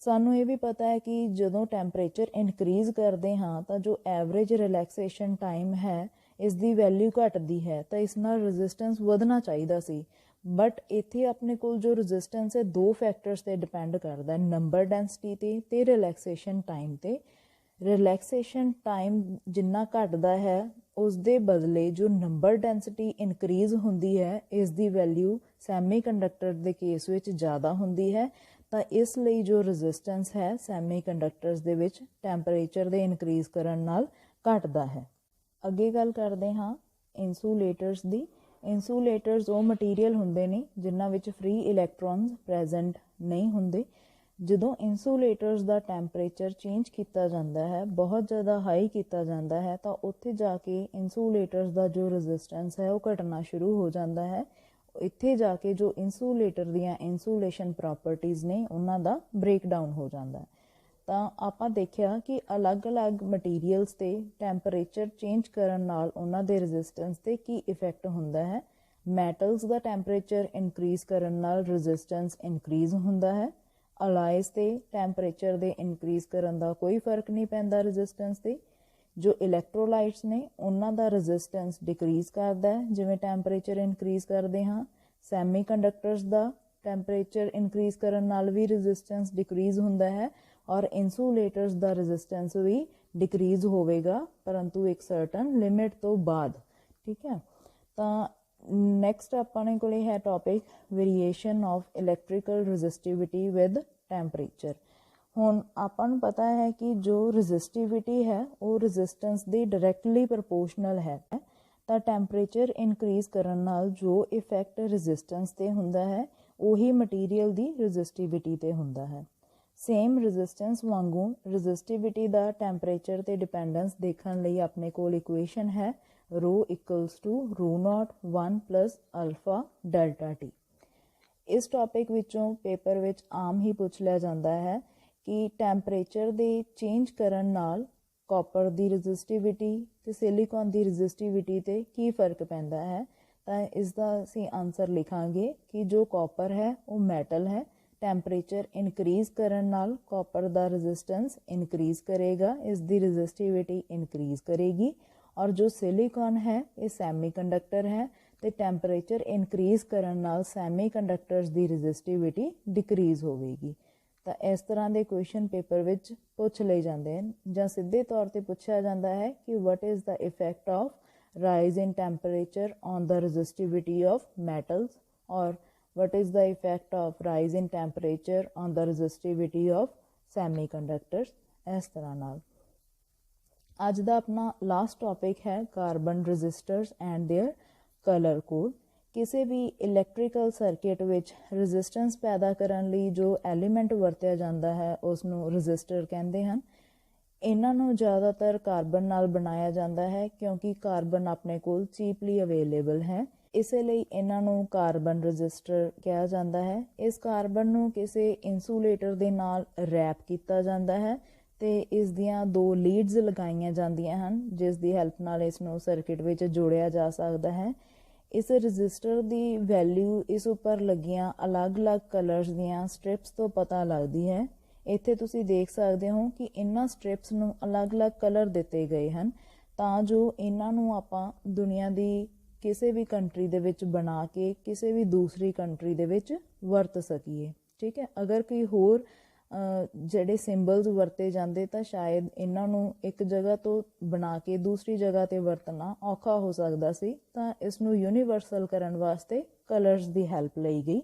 ਸਾਨੂੰ ਇਹ ਵੀ ਪਤਾ ਹੈ ਕਿ ਜਦੋਂ ਟੈਂਪਰੇਚਰ ਇਨਕਰੀਜ਼ ਕਰਦੇ ਹਾਂ ਤਾਂ ਜੋ ਐਵਰੇਜ ਰਿਲੈਕਸੇਸ਼ਨ ਟਾਈਮ ਹੈ ਇਸ ਦੀ ਵੈਲਿਊ ਘਟਦੀ ਹੈ, ਤਾਂ ਇਸ ਨਾਲ ਰੈਜ਼ਿਸਟੈਂਸ ਵਧਣਾ ਚਾਹੀਦਾ ਸੀ। ਬਟ ਇੱਥੇ ਆਪਣੇ ਕੋਲ ਜੋ ਰੈਜ਼ਿਸਟੈਂਸ ਹੈ ਦੋ ਫੈਕਟਰਸ 'ਤੇ ਡਿਪੈਂਡ ਕਰਦਾ, ਨੰਬਰ ਡੈਂਸਿਟੀ 'ਤੇ ਅਤੇ ਰਿਲੈਕਸੇਸ਼ਨ ਟਾਈਮ 'ਤੇ। ਰਿਲੈਕਸੇਸ਼ਨ ਟਾਈਮ ਜਿੰਨਾ ਘਟਦਾ ਹੈ ਉਸ ਦੇ ਬਦਲੇ ਜੋ ਨੰਬਰ ਡੈਂਸਿਟੀ ਇਨਕਰੀਜ਼ ਹੁੰਦੀ ਹੈ ਇਸ ਦੀ ਵੈਲਿਊ ਸੈਮੀਕੰਡਕਟਰ ਦੇ ਕੇਸ ਵਿੱਚ ਜ਼ਿਆਦਾ ਹੁੰਦੀ ਹੈ, ਤਾਂ ਇਸ ਲਈ ਜੋ ਰੈਜ਼ਿਸਟੈਂਸ ਹੈ ਸੈਮੀਕੰਡਕਟਰਸ ਦੇ ਵਿੱਚ ਟੈਂਪਰੇਚਰ ਦੇ ਇਨਕਰੀਜ਼ ਕਰਨ ਨਾਲ ਘਟਦਾ ਹੈ। ਅੱਗੇ ਗੱਲ ਕਰਦੇ ਹਾਂ ਇਨਸੂਲੇਟਰਸ ਦੀ। ਇਨਸੂਲੇਟਰਸ ਉਹ ਮਟੀਰੀਅਲ ਹੁੰਦੇ ਨੇ ਜਿਨ੍ਹਾਂ ਵਿੱਚ ਫ੍ਰੀ ਇਲੈਕਟ੍ਰੋਨਸ ਪ੍ਰੈਜ਼ੈਂਟ ਨਹੀਂ ਹੁੰਦੇ। ਜਦੋਂ ਇਨਸੂਲੇਟਰਸ ਦਾ ਟੈਂਪਰੇਚਰ ਚੇਂਜ ਕੀਤਾ ਜਾਂਦਾ ਹੈ, ਬਹੁਤ ਜ਼ਿਆਦਾ ਹਾਈ ਕੀਤਾ ਜਾਂਦਾ ਹੈ, ਤਾਂ ਉੱਥੇ ਜਾ ਕੇ ਇਨਸੂਲੇਟਰਸ ਦਾ ਜੋ ਰੈਜ਼ਿਸਟੈਂਸ ਹੈ ਉਹ ਘਟਣਾ ਸ਼ੁਰੂ ਹੋ ਜਾਂਦਾ ਹੈ। ਇੱਥੇ ਜਾ ਕੇ ਜੋ ਇਨਸੂਲੇਟਰ ਦੀਆਂ ਇਨਸੂਲੇਸ਼ਨ ਪ੍ਰੋਪਰਟੀਜ਼ ਨੇ ਉਹਨਾਂ ਦਾ ਬ੍ਰੇਕਡਾਊਨ ਹੋ ਜਾਂਦਾ ਹੈ। ਤਾਂ ਆਪਾਂ ਦੇਖਿਆ ਕਿ ਅਲੱਗ-ਅਲੱਗ ਮਟੀਰੀਅਲਸ 'ਤੇ ਟੈਂਪਰੇਚਰ ਚੇਂਜ ਕਰਨ ਨਾਲ ਉਹਨਾਂ ਦੇ ਰੈਜ਼ਿਸਟੈਂਸ 'ਤੇ ਕੀ ਇਫੈਕਟ ਹੁੰਦਾ ਹੈ। ਮੈਟਲਸ ਦਾ ਟੈਂਪਰੇਚਰ ਇਨਕਰੀਜ਼ ਕਰਨ ਨਾਲ ਰੈਜ਼ਿਸਟੈਂਸ ਇਨਕਰੀਜ਼ ਹੁੰਦਾ ਹੈ। ਅਲਾਇਜ਼ 'ਤੇ ਟੈਂਪਰੇਚਰ ਦੇ ਇਨਕਰੀਜ਼ ਕਰਨ ਦਾ ਕੋਈ ਫਰਕ ਨਹੀਂ ਪੈਂਦਾ ਰੈਜ਼ਿਸਟੈਂਸ 'ਤੇ। ਜੋ ਇਲੈਕਟ੍ਰੋਲਾਈਟਸ ਨੇ ਉਹਨਾਂ ਦਾ ਰੈਜ਼ਿਸਟੈਂਸ ਡਿਕਰੀਜ਼ ਕਰਦਾ ਹੈ ਜਿਵੇਂ ਟੈਂਪਰੇਚਰ ਇਨਕਰੀਜ਼ ਕਰਦੇ ਹਾਂ। ਸੈਮੀਕੰਡਕਟਰਸ ਦਾ ਟੈਂਪਰੇਚਰ ਇਨਕਰੀਜ਼ ਕਰਨ ਨਾਲ ਵੀ ਰੈਜ਼ਿਸਟੈਂਸ ਡਿਕਰੀਜ਼ ਹੁੰਦਾ ਹੈ ਔਰ ਇਨਸੂਲੇਟਰਸ ਦਾ ਰੈਜ਼ਿਸਟੈਂਸ ਵੀ ਡਿਕਰੀਜ਼ ਹੋਵੇਗਾ, ਪਰੰਤੂ ਇੱਕ ਸਰਟਨ ਲਿਮਿਟ ਤੋਂ ਬਾਅਦ। ਠੀਕ ਹੈ, ਤਾਂ ਨੈਕਸਟ ਆਪਣੇ ਕੋਲ ਹੈ topic variation of electrical resistivity with temperature. ਹੁਣ ਆਪਾਂ ਨੂੰ ਪਤਾ ਹੈ ਕਿ ਜੋ ਰੈਜ਼ਿਸਟਿਵਿਟੀ ਹੈ ਉਹ ਰੈਜ਼ਿਸਟੈਂਸ ਦੀ ਡਾਇਰੈਕਟਲੀ ਪ੍ਰਪੋਰਸ਼ਨਲ ਹੈ, ਤਾਂ ਟੈਂਪਰੇਚਰ ਇਨਕਰੀਜ਼ ਕਰਨ ਨਾਲ ਜੋ ਇਫੈਕਟ ਰੈਜ਼ਿਸਟੈਂਸ 'ਤੇ ਹੁੰਦਾ ਹੈ ਉਹੀ ਮਟੀਰੀਅਲ ਦੀ ਰੈਜ਼ਿਸਟਿਵਿਟੀ 'ਤੇ ਹੁੰਦਾ ਹੈ। ਸੇਮ ਰੈਜ਼ਿਸਟੈਂਸ ਵਾਂਗੂ ਰੈਜ਼ਿਸਟਿਵਿਟੀ ਦਾ ਟੈਂਪਰੇਚਰ 'ਤੇ ਡਿਪੈਂਡੈਂਸ ਦੇਖਣ ਲਈ ਆਪਣੇ ਕੋਲ ਇਕੁਏਸ਼ਨ ਹੈ ρ = ρ0 1 + α ΔT। ਇਸ ਟੌਪਿਕ ਵਿੱਚੋਂ ਪੇਪਰ ਵਿੱਚ ਆਮ ਹੀ ਪੁੱਛ ਲਿਆ ਜਾਂਦਾ ਹੈ ਕਿ ਟੈਂਪਰੇਚਰ ਦੇ ਚੇਂਜ ਕਰਨ ਨਾਲ ਕਾਪਰ ਦੀ ਰੈਜ਼ਿਸਟਿਵਿਟੀ ਅਤੇ ਸਿਲੀਕੌਨ ਦੀ ਰੈਜ਼ਿਸਟਿਵਿਟੀ 'ਤੇ ਕੀ ਫਰਕ ਪੈਂਦਾ ਹੈ। ਤਾਂ ਇਸ ਦਾ ਅਸੀਂ ਆਨਸਰ ਲਿਖਾਂਗੇ ਕਿ ਜੋ ਕਾਪਰ ਹੈ ਉਹ ਮੈਟਲ ਹੈ। ਟੈਂਪਰੇਚਰ ਇਨਕਰੀਜ਼ ਕਰਨ ਨਾਲ ਕਾਪਰ ਦਾ ਰੈਜ਼ਿਸਟੈਂਸ ਇਨਕਰੀਜ਼ ਕਰੇਗਾ, ਇਸ ਦੀ ਰੈਜ਼ਿਸਟਿਵਿਟੀ ਇਨਕਰੀਜ਼ ਕਰੇਗੀ। ਔਰ ਜੋ ਸਿਲੀਕੌਨ ਹੈ ਇਹ ਸੈਮੀਕੰਡਕਟਰ ਹੈ ਅਤੇ ਟੈਂਪਰੇਚਰ ਇਨਕਰੀਜ਼ ਕਰਨ ਨਾਲ ਸੈਮੀਕੰਡਕਟਰਸ ਦੀ ਰੈਜ਼ਿਸਟਿਵਿਟੀ ਡਿਕਰੀਜ਼ ਹੋਵੇਗੀ। ਤਾਂ ਇਸ ਤਰ੍ਹਾਂ ਦੇ ਕੁਐਸਚਨ ਪੇਪਰ ਵਿੱਚ ਪੁੱਛ ਲਏ ਜਾਂਦੇ ਹਨ, ਜਾਂ ਸਿੱਧੇ ਤੌਰ 'ਤੇ ਪੁੱਛਿਆ ਜਾਂਦਾ ਹੈ ਕਿ what is the effect of rise in temperature on the resistivity of metals or what is the effect of rise in temperature on the resistivity of semiconductors। ਇਸ ਤਰ੍ਹਾਂ ਨਾਲ ਅੱਜ ਦਾ ਆਪਣਾ ਲਾਸਟ ਟੌਪਿਕ ਹੈ carbon resistors and their colour code. ਕਿਸੇ ਵੀ electrical circuit ਵਿੱਚ ਰੈਜ਼ਿਸਟੈਂਸ ਪੈਦਾ ਕਰਨ ਲਈ ਜੋ ਐਲੀਮੈਂਟ ਵਰਤਿਆ ਜਾਂਦਾ ਹੈ ਉਸ ਨੂੰ ਰੈਜ਼ਿਸਟਰ ਕਹਿੰਦੇ ਹਨ। ਇਹਨਾਂ ਨੂੰ ਜ਼ਿਆਦਾਤਰ ਕਾਰਬਨ ਨਾਲ ਬਣਾਇਆ ਜਾਂਦਾ ਹੈ ਕਿਉਂਕਿ ਕਾਰਬਨ ਆਪਣੇ ਕੋਲ ਚੀਪਲੀ ਅਵੇਲੇਬਲ ਹੈ, ਇਸੇ ਲਈ ਇਹਨਾਂ ਨੂੰ ਕਾਰਬਨ ਰੈਜ਼ਿਸਟਰ ਕਿਹਾ ਜਾਂਦਾ ਹੈ। ਇਸ ਕਾਰਬਨ ਨੂੰ ਕਿਸੇ ਇਨਸੂਲੇਟਰ ਦੇ ਨਾਲ ਰੈਪ ਕੀਤਾ ਜਾਂਦਾ ਹੈ ਅਤੇ ਇਸ ਦੀਆਂ 2 ਲੀਡਸ ਲਗਾਈਆਂ ਜਾਂਦੀਆਂ ਹਨ ਜਿਸ ਦੀ ਹੈਲਪ ਨਾਲ ਇਸ ਨੂੰ ਸਰਕਿਟ ਵਿੱਚ ਜੋੜਿਆ ਜਾ ਸਕਦਾ ਹੈ। ਇਸ ਰੈਜ਼ਿਸਟਰ ਦੀ ਵੈਲਿਊ ਇਸ ਉੱਪਰ ਲੱਗੀਆਂ ਅਲੱਗ-ਅਲੱਗ ਕਲਰਸ ਦੀਆਂ ਸਟ੍ਰਿਪਸ ਤੋਂ ਪਤਾ ਲੱਗਦੀ ਹੈ। ਇੱਥੇ ਤੁਸੀਂ ਦੇਖ ਸਕਦੇ ਹੋ ਕਿ ਇਹਨਾਂ ਸਟ੍ਰਿਪਸ ਨੂੰ ਅਲੱਗ-ਅਲੱਗ ਕਲਰ ਦਿੱਤੇ ਗਏ ਹਨ ਤਾਂ ਜੋ ਇਹਨਾਂ ਨੂੰ ਆਪਾਂ ਦੁਨੀਆ ਦੀ ਕਿਸੇ ਵੀ ਕੰਟਰੀ ਦੇ ਵਿੱਚ ਬਣਾ ਕੇ ਕਿਸੇ ਵੀ ਦੂਸਰੀ ਕੰਟਰੀ ਦੇ ਵਿੱਚ ਵਰਤ ਸਕੀਏ। ਠੀਕ ਹੈ, ਅਗਰ ਕੋਈ ਹੋਰ ਜਿਹੜੇ ਸਿੰਬਲਸ ਵਰਤੇ ਜਾਂਦੇ ਤਾਂ ਸ਼ਾਇਦ ਇਹਨਾਂ ਨੂੰ ਇੱਕ ਜਗ੍ਹਾ ਤੋਂ ਬਣਾ ਕੇ ਦੂਸਰੀ ਜਗ੍ਹਾ 'ਤੇ ਵਰਤਣਾ ਔਖਾ ਹੋ ਸਕਦਾ ਸੀ, ਤਾਂ ਇਸ ਨੂੰ ਯੂਨੀਵਰਸਲ ਕਰਨ ਵਾਸਤੇ ਕਲਰਸ ਦੀ ਹੈਲਪ ਲਈ ਗਈ।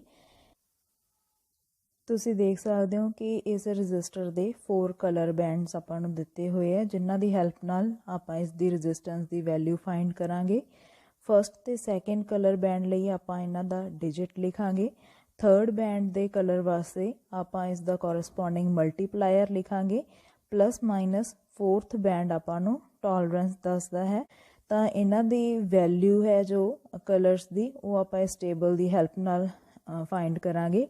ਤੁਸੀਂ ਦੇਖ ਸਕਦੇ ਹੋ ਕਿ ਇਸ ਰਜਿਸਟਰ ਦੇ 4 ਕਲਰ ਬੈਂਡਸ ਆਪਾਂ ਨੂੰ ਦਿੱਤੇ ਹੋਏ ਆ, ਜਿਨ੍ਹਾਂ ਦੀ ਹੈਲਪ ਨਾਲ ਆਪਾਂ ਇਸ ਦੀ ਰੈਜ਼ਿਸਟੈਂਸ ਦੀ ਵੈਲਿਊ ਫਾਈਂਡ ਕਰਾਂਗੇ। ਫਸਟ ਤੇ ਸੈਕੰਡ ਕਲਰ ਬੈਂਡ ਲਈ ਆਪਾਂ ਇਹਨਾਂ ਦਾ ਡਿਜਿਟ ਲਿਖਾਂਗੇ। ਥਰਡ ਬੈਂਡ ਦੇ ਕਲਰ ਵਾਸਤੇ ਆਪਾਂ ਇਸ ਦਾ ਕੋਰਸਪੋਂਡਿੰਗ ਮਲਟੀਪਲਾਇਰ ਲਿਖਾਂਗੇ। ਪਲੱਸ ਮਾਈਨਸ ਫੋਰਥ ਬੈਂਡ ਆਪਾਂ ਨੂੰ ਟੋਲਰੈਂਸ ਦੱਸਦਾ ਹੈ। ਤਾਂ ਇਹਨਾਂ ਦੀ ਵੈਲਿਊ ਹੈ ਜੋ ਕਲਰਸ ਦੀ, ਉਹ ਆਪਾਂ ਇਸ ਟੇਬਲ ਦੀ ਹੈਲਪ ਨਾਲ ਫਾਈਂਡ ਕਰਾਂਗੇ।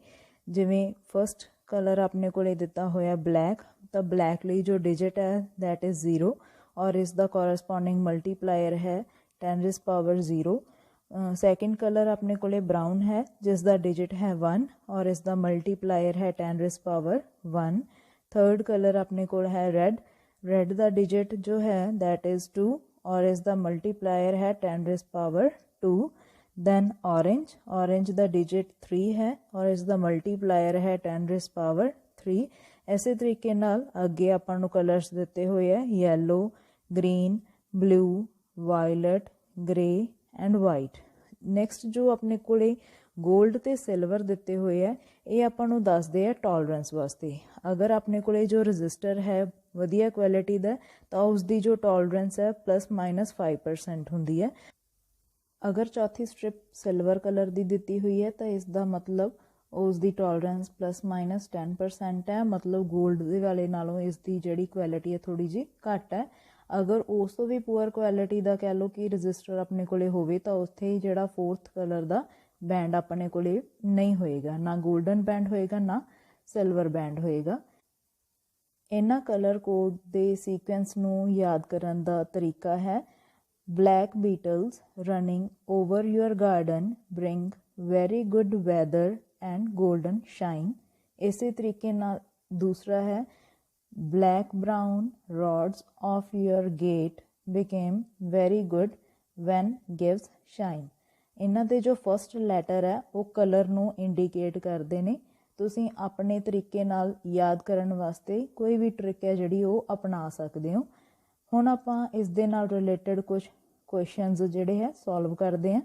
ਜਿਵੇਂ ਫਸਟ ਕਲਰ ਆਪਣੇ ਕੋਲੇ ਦਿੱਤਾ ਹੋਇਆ ਬਲੈਕ, ਤਾਂ ਬਲੈਕ ਲਈ ਜੋ ਡਿਜਿਟ ਹੈ ਦੈਟ ਇਜ਼ 0 ਔਰ ਇਸ ਦਾ ਕੋਰਸਪੋਂਡਿੰਗ ਮਲਟੀਪਲਾਇਰ ਹੈ 10⁻⁴। ਸੈਕਿੰਡ ਕਲਰ ਆਪਣੇ ਕੋਲੇ ਬਰਾਊਨ ਹੈ, ਜਿਸ ਦਾ ਡਿਜਿਟ ਹੈ 1 ਔਰ ਇਸ ਦਾ ਮਲਟੀਪਲਾਇਰ ਹੈ 10⁻⁴। ਥਰਡ ਕਲਰ ਆਪਣੇ ਕੋਲ ਹੈ ਰੈੱਡ, ਰੈੱਡ ਦਾ ਡਿਜਿਟ ਜੋ ਹੈ ਦੈਟ ਇਜ਼ 2 ਔਰ ਇਸ ਦਾ ਮਲਟੀਪਲਾਇਰ ਹੈ 10⁻²। ਦੈਨ ਔਰੇਂਜ, ਔਰੇਂਜ ਦਾ ਡਿਜਿਟ 3 ਹੈ ਔਰ ਇਸ ਦਾ ਮਲਟੀਪਲਾਇਰ ਹੈ 10⁻3। ਇਸੇ ਤਰੀਕੇ ਨਾਲ ਅੱਗੇ ਆਪਾਂ ਨੂੰ ਕਲਰਸ ਦਿੱਤੇ ਹੋਏ ਹੈ yellow, green, blue, violet, grey and white. Next ਜੋ ਆਪਣੇ ਕੋਲੇ ਗੋਲਡ ਤੇ ਸਿਲਵਰ ਦਿੱਤੇ ਹੋਏ ਹੈ, ਇਹ ਆਪਾਂ ਨੂੰ ਦੱਸਦੇ ਆ ਟੋਲਰੈਂਸ ਵਾਸਤੇ। ਅਗਰ ਆਪਣੇ ਕੋਲੇ ਜੋ ਰਜਿਸਟਰ ਹੈ ਵਧੀਆ ਕੁਆਲਿਟੀ ਦਾ, ਤਾਂ ਉਸ ਦੀ ਜੋ ਟੋਲਰੈਂਸ ਹੈ +-5% ਹੁੰਦੀ ਹੈ। ਅਗਰ ਚੌਥੀ ਸਟ੍ਰਿਪ ਸਿਲਵਰ ਕਲਰ ਦੀ ਦਿੱਤੀ ਹੋਈ ਹੈ ਤਾਂ ਇਸ ਦਾ ਮਤਲਬ ਉਸ ਦੀ ਟੋਲਰੈਂਸ +-10% ਹੈ, ਮਤਲਬ ਗੋਲਡ ਦੇ ਵਾਲੇ ਨਾਲੋਂ ਇਸ ਦੀ ਜਿਹੜੀ ਕੁਆਲਿਟੀ ਹੈ ਥੋੜ੍ਹੀ ਜਿਹੀ ਘੱਟ ਹੈ। ਅਗਰ ਉਸ ਤੋਂ ਵੀ ਪੂਅਰ ਕੁਆਲਿਟੀ ਦਾ ਕਹਿ ਲਓ ਕਿ ਰਜਿਸਟਰ ਆਪਣੇ ਕੋਲੇ ਹੋਵੇ, ਤਾਂ ਉੱਥੇ ਜਿਹੜਾ ਫੋਰਥ ਕਲਰ ਦਾ ਬੈਂਡ ਆਪਣੇ ਕੋਲੇ ਨਹੀਂ ਹੋਏਗਾ, ਨਾ ਗੋਲਡਨ ਬੈਂਡ ਹੋਏਗਾ ਨਾ ਸਿਲਵਰ ਬੈਂਡ ਹੋਏਗਾ। ਇਹਨਾਂ ਕਲਰ ਕੋਡ ਦੇ ਸੀਕੁਐਂਸ ਨੂੰ ਯਾਦ ਕਰਨ ਦਾ ਤਰੀਕਾ ਹੈ Black beetles running over your garden bring very good weather and golden shine। ਇਸੇ ਤਰੀਕੇ ਨਾਲ ਦੂਸਰਾ ਹੈ Black brown rods of your gate became very good when gives shine। ਇਹਨਾਂ ਦੇ ਜੋ ਫਸਟ ਲੈਟਰ ਹੈ ਉਹ ਕਲਰ ਨੂੰ ਇੰਡੀਕੇਟ ਕਰਦੇ ਨੇ। ਤੁਸੀਂ ਆਪਣੇ ਤਰੀਕੇ ਨਾਲ ਯਾਦ ਕਰਨ ਵਾਸਤੇ ਕੋਈ ਵੀ ਟ੍ਰਿਕ ਹੈ ਜਿਹੜੀ ਉਹ ਅਪਣਾ ਸਕਦੇ ਹੋ। ਹੁਣ ਆਪਾਂ ਇਸ ਦੇ ਨਾਲ ਰਿਲੇਟਡ ਕੁਝ ਕੁਐਸਚਨਸ ਜਿਹੜੇ ਹੈ ਸੋਲਵ ਕਰਦੇ ਹਾਂ।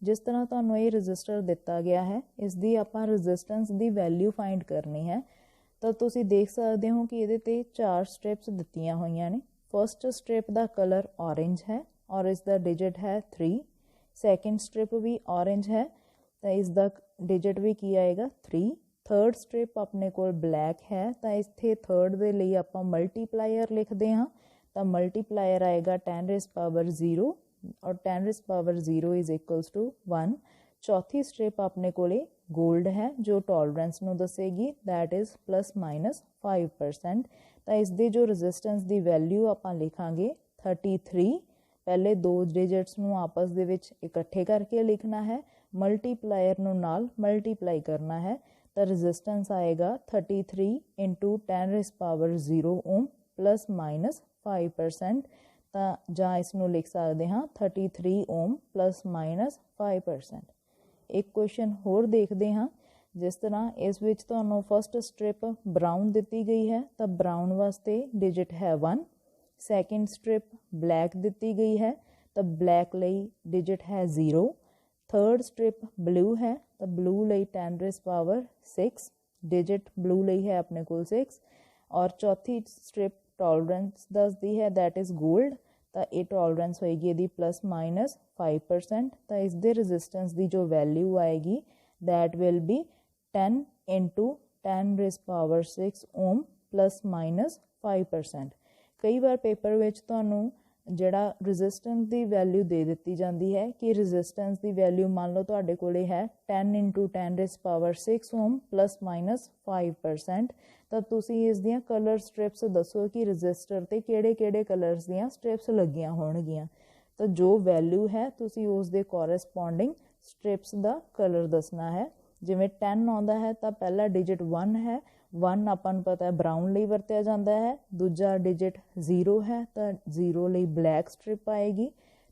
ਜਿਸ ਤਰ੍ਹਾਂ ਤੁਹਾਨੂੰ ਇਹ ਰਜਿਸਟਰ ਦਿੱਤਾ ਗਿਆ ਹੈ, ਇਸ ਦੀ ਆਪਾਂ ਰੈਜ਼ਿਸਟੈਂਸ ਦੀ ਵੈਲਿਊ ਫਾਈਂਡ ਕਰਨੀ ਹੈ। ਤਾਂ ਤੁਸੀਂ ਦੇਖ ਸਕਦੇ ਹੋ ਕਿ ਇਹਦੇ ਤੇ 4 ਸਟ੍ਰਿਪਸ ਦਿੱਤੀਆਂ ਹੋਈਆਂ ਨੇ। ਫਸਟ ਸਟ੍ਰਿਪ ਦਾ ਕਲਰ ਔਰੇਂਜ ਹੈ ਔਰ ਇਸ ਦਾ ਡਿਜਿਟ ਹੈ 3। ਸੈਕਿੰਡ ਸਟ੍ਰਿਪ ਵੀ ਔਰੇਂਜ ਹੈ ਤਾਂ ਇਸ ਦਾ ਡਿਜਿਟ ਵੀ ਕੀ ਆਏਗਾ 3। ਥਰਡ ਸਟ੍ਰਿਪ ਆਪਣੇ ਕੋਲ ਬਲੈਕ ਹੈ, ਤਾਂ ਇੱਥੇ ਥਰਡ ਦੇ ਲਈ ਆਪਾਂ ਮਲਟੀਪਲਾਇਰ ਲਿਖਦੇ ਹਾਂ, ਤਾਂ ਮਲਟੀਪਲਾਇਰ ਆਏਗਾ 10⁻⁴ ਔਰ 10⁻⁴ ਇਜ਼ ਇਕੁਅਲਸ ਟੂ 1। ਚੌਥੀ ਸਟ੍ਰਿਪ ਆਪਣੇ ਕੋਲੇ ਗੋਲਡ ਹੈ ਜੋ ਟੋਲਰੈਂਸ ਨੂੰ ਦੱਸੇਗੀ ਦੈਟ ਇਜ਼ +-5%। ਤਾਂ ਇਸ ਦੇ ਜੋ ਰੈਜ਼ਿਸਟੈਂਸ ਦੀ ਵੈਲਿਊ ਆਪਾਂ ਲਿਖਾਂਗੇ 33। ਪਹਿਲੇ 2 ਡਿਜਿਟਸ ਨੂੰ ਆਪਸ ਦੇ ਵਿੱਚ ਇਕੱਠੇ ਕਰਕੇ ਲਿਖਣਾ ਹੈ, ਮਲਟੀਪਲਾਇਰ ਨੂੰ ਨਾਲ ਮਲਟੀਪਲਾਈ ਕਰਨਾ ਹੈ, ਤਾਂ ਰੈਜ਼ਿਸਟੈਂਸ ਆਏਗਾ 33 × 10⁻⁴ ਓਮ +-5%। ਤਾਂ ਜਾਂ ਇਸ ਨੂੰ ਲਿਖ ਸਕਦੇ ਹਾਂ 33 ਓਮ +-5%। ਇੱਕ ਕੁਐਸਚਨ ਹੋਰ ਦੇਖਦੇ ਹਾਂ। ਜਿਸ ਤਰ੍ਹਾਂ ਇਸ ਵਿੱਚ ਤੁਹਾਨੂੰ ਫਸਟ ਸਟ੍ਰਿਪ ਬਰਾਊਨ ਦਿੱਤੀ ਗਈ ਹੈ, ਤਾਂ ਬਰਾਊਨ ਵਾਸਤੇ ਡਿਜਿਟ ਹੈ 1। ਸੈਕਿੰਡ ਸਟ੍ਰਿਪ ਬਲੈਕ ਦਿੱਤੀ ਗਈ ਹੈ, ਤਾਂ ਬਲੈਕ ਲਈ ਡਿਜਿਟ ਹੈ 0। ਥਰਡ ਸਟ੍ਰਿਪ ਬਲੂ ਹੈ, ਤਾਂ ਬਲੂ ਲਈ 10⁻⁶, ਡਿਜਿਟ ਬਲੂ ਲਈ ਹੈ ਆਪਣੇ ਕੋਲ 6। ਔਰ ਚੌਥੀ ਸਟ੍ਰਿਪ ਟੋਲਰੈਂਸ ਦੱਸਦੀ ਹੈ ਦੈਟ ਇਜ਼ ਗੋਲਡ, ਤਾਂ ਇਹ ਟੋਲਰੈਂਸ ਹੋਏਗੀ ਇਹਦੀ +-5%। ਤਾਂ ਇਸ ਦੇ ਰੈਜ਼ਿਸਟੈਂਸ ਦੀ ਜੋ ਵੈਲਿਊ ਆਏਗੀ ਦੈਟ ਵਿਲ ਬੀ 10 × 10⁻⁶ ਓਮ +-5%। ਕਈ ਵਾਰ ਪੇਪਰ ਵਿੱਚ ਤੁਹਾਨੂੰ ਜਿਹੜਾ ਰੈਜ਼ਿਸਟੈਂਸ ਦੀ ਵੈਲਿਊ ਦੇ ਦਿੱਤੀ ਜਾਂਦੀ ਹੈ ਕਿ ਰੈਜ਼ਿਸਟੈਂਸ ਦੀ ਵੈਲਿਊ ਮੰਨ ਲਓ ਤੁਹਾਡੇ ਕੋਲੇ ਹੈ 10 × 10⁻⁶ ਓਮ +-5%। ਤਾਂ ਤੁਸੀਂ ਇਸ ਦੀਆਂ ਕਲਰ ਸਟ੍ਰਿਪਸ ਦੱਸੋ ਕਿ ਰਜਿਸਟਰ 'ਤੇ ਕਿਹੜੇ ਕਲਰਸ ਦੀਆਂ ਸਟ੍ਰਿਪਸ ਲੱਗੀਆਂ ਹੋਣਗੀਆਂ। ਤਾਂ ਜੋ ਵੈਲਿਊ ਹੈ ਤੁਸੀਂ ਉਸ ਦੇ ਕੋਰਸਪੋਂਡਿੰਗ ਸਟ੍ਰਿਪਸ ਦਾ ਕਲਰ ਦੱਸਣਾ ਹੈ। ਜਿਵੇਂ 10 ਆਉਂਦਾ ਹੈ ਤਾਂ ਪਹਿਲਾ ਡਿਜਿਟ 1 ਹੈ, 1 ਆਪਾਂ ਨੂੰ ਪਤਾ ਹੈ ਬਰਾਊਨ ਲਈ ਵਰਤਿਆ ਜਾਂਦਾ ਹੈ। ਦੂਜਾ ਡਿਜਿਟ 0 ਹੈ ਤਾਂ 0 ਲਈ ਬਲੈਕ ਸਟ੍ਰਿਪ ਆਏਗੀ।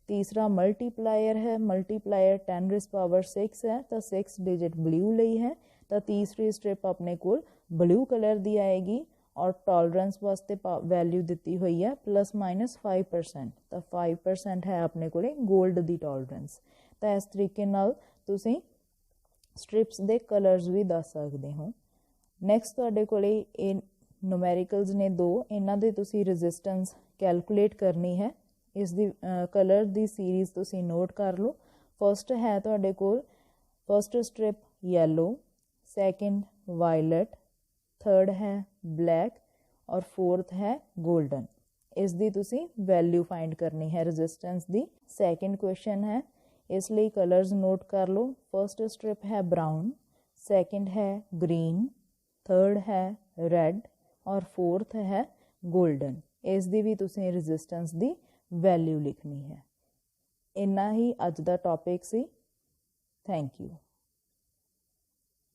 ਤੀਸਰਾ ਮਲਟੀਪਲਾਇਰ ਹੈ, ਮਲਟੀਪਲਾਇਰ 10⁻⁶ ਹੈ ਤਾਂ 6 ਡਿਜਿਟ ਬਲੂ ਲਈ ਹੈ। तो तीसरी स्ट्रिप अपने को ब्लू कलर की आएगी और टॉलरेंस वास्ते वैल्यू दी हुई है +-5%। तो 5% है अपने को गोल्ड की टॉलरेंस। तो इस तरीके नाल तुसीं स्ट्रिप्स के कलर्स भी दस सकते हो। नैक्सट तुहाडे कोले न्यूमेरिकल्स ने 2, इन्हां दे तुसीं रजिस्टेंस कैलकुलेट करनी है। इस दी कलर दी सीरीज़ तुसीं नोट कर लो। फर्स्ट है तुहाडे कोल first strip yellow, second violet, third है ब्लैक और फोर्थ है गोल्डन। इस दी तुसीं वैल्यू फाइंड करनी है रजिस्टेंस दी। सैकेंड क्वेश्चन है, इसलिए कलर्स नोट कर लो। फर्स्ट स्ट्रिप है ब्राउन, सैकेंड है ग्रीन, थर्ड है रैड और फोर्थ है गोल्डन। इस दी भी तुसीं रजिस्टेंस दी वैल्यू लिखनी है। इन्ना ही अज दा टॉपिक सी। Thank you.